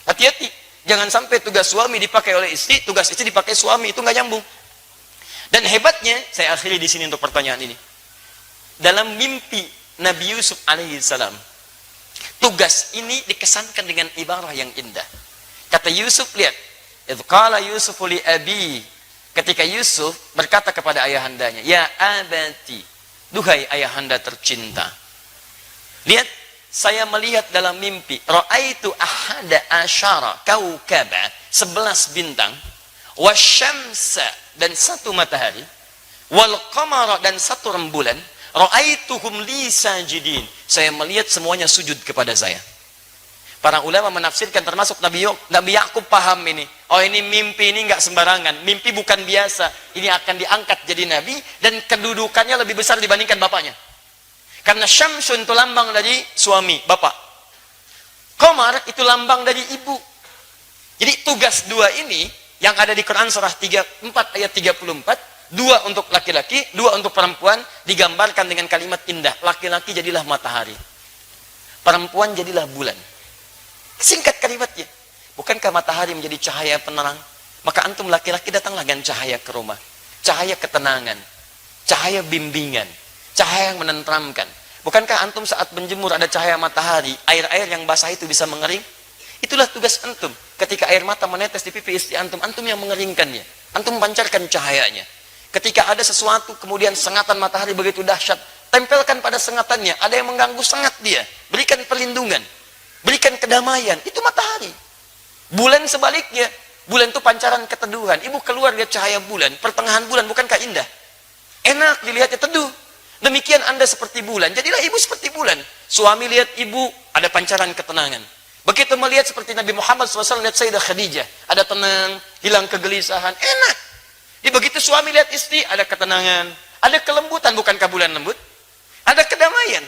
Hati-hati. Jangan sampai tugas suami dipakai oleh istri, tugas istri dipakai suami, itu nggak nyambung. Dan hebatnya, saya akhiri di sini untuk pertanyaan ini. Dalam mimpi Nabi Yusuf alaihissalam, tugas ini dikesankan dengan ibarah yang indah. Kata Yusuf, lihat, idh qala Yusufu li abi, ketika Yusuf berkata kepada ayahandanya, ya abati, duhai ayahanda tercinta, Lihat, saya melihat dalam mimpi, ra'aitu ahada asyara kaukaba, 11 bintang, wasyamsa, dan 1 matahari, wal qamara, dan 1 rembulan, ra'aituhum li sajidin. Saya melihat semuanya sujud kepada saya. Para ulama menafsirkan, termasuk Nabi Yakub paham ini. Oh, ini mimpi, ini enggak sembarangan. Mimpi bukan biasa. Ini akan diangkat jadi nabi dan kedudukannya lebih besar dibandingkan bapaknya. Karena Syamsun itu lambang dari suami, bapak. Qamar itu lambang dari ibu. Jadi tugas 2 ini yang ada di Quran surah 4 ayat 34, 2 untuk laki-laki, 2 untuk perempuan, digambarkan dengan kalimat indah. Laki-laki jadilah matahari, perempuan jadilah bulan. Singkat kalimatnya. Bukankah matahari menjadi cahaya penerang? Maka antum laki-laki datanglah dengan cahaya ke rumah. Cahaya ketenangan, cahaya bimbingan, cahaya yang menenteramkan. Bukankah antum saat menjemur ada cahaya matahari, air-air yang basah itu bisa mengering? Itulah tugas antum. Ketika air mata menetes di pipi istri antum, antum yang mengeringkannya. Antum pancarkan cahayanya. Ketika ada sesuatu, kemudian sengatan matahari begitu dahsyat, tempelkan pada sengatannya. Ada yang mengganggu, sengat dia. Berikan perlindungan. Berikan kedamaian. Itu matahari. Bulan sebaliknya. Bulan itu pancaran keteduhan. Ibu keluar lihat cahaya bulan, pertengahan bulan, bukankah indah? Enak dilihatnya, teduh. Demikian Anda seperti bulan, jadilah ibu seperti bulan. Suami lihat ibu, ada pancaran ketenangan. Begitu melihat seperti Nabi Muhammad SAW lihat Sayyidah Khadijah, ada tenang, hilang kegelisahan, enak. Di begitu suami lihat istri, ada ketenangan, ada kelembutan, bukankah bulan lembut? Ada kedamaian.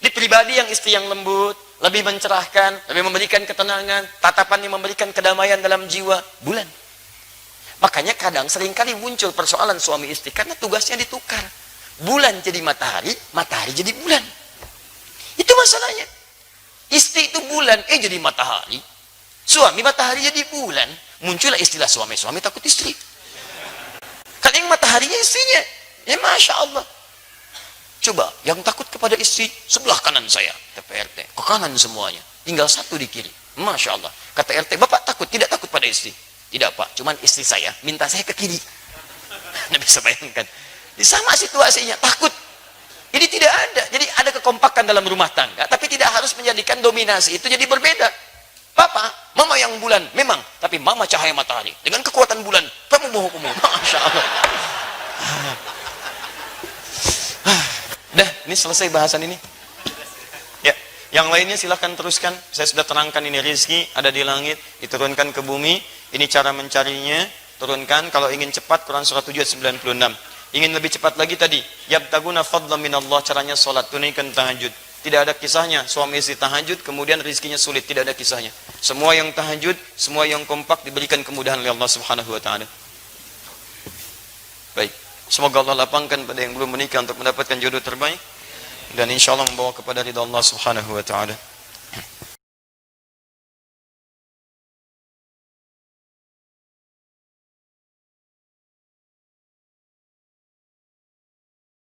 Di pribadi yang istri yang lembut, lebih mencerahkan, lebih memberikan ketenangan, tatapan yang memberikan kedamaian dalam jiwa, bulan. Makanya kadang seringkali muncul persoalan suami istri karena tugasnya ditukar. Bulan jadi matahari, matahari jadi bulan. Itu masalahnya. Istri itu bulan, jadi matahari. Suami matahari jadi bulan. Muncullah istilah suami-suami takut istri. Karena yang mataharinya istrinya. Ya Masya Allah. Coba, yang takut kepada istri, sebelah kanan saya. Kata RT, ke kanan semuanya. Tinggal 1 di kiri. Masya Allah. Kata RT, Bapak takut, tidak takut pada istri? Tidak Pak, cuman istri saya minta saya ke kiri. Anda bisa bayangkan. Sama situasinya, takut. Jadi tidak ada. Jadi ada kekompakan dalam rumah tangga, tapi tidak harus menjadikan dominasi itu jadi berbeda. Papa, mama yang bulan, memang. Tapi mama cahaya matahari. Dengan kekuatan bulan, kamu mau hukum. Masya Allah. Dah, ini selesai bahasan ini. Ya, yang lainnya silahkan teruskan. Saya sudah terangkan ini rizki ada di langit, diturunkan ke bumi. Ini cara mencarinya. Turunkan. Kalau ingin cepat, Quran surah 7 ayat 96. Ingin lebih cepat lagi tadi, yabtaguna fadlan minallah, caranya salat, tunaikan tahajud. Tidak ada kisahnya suami istri tahajud kemudian rezekinya sulit, tidak ada kisahnya. Semua yang tahajud, semua yang kompak diberikan kemudahan oleh Allah Subhanahu wa taala. Baik, semoga Allah lapangkan pada yang belum menikah untuk mendapatkan jodoh terbaik dan insyaallah membawa kepada ridha Allah Subhanahu wa taala.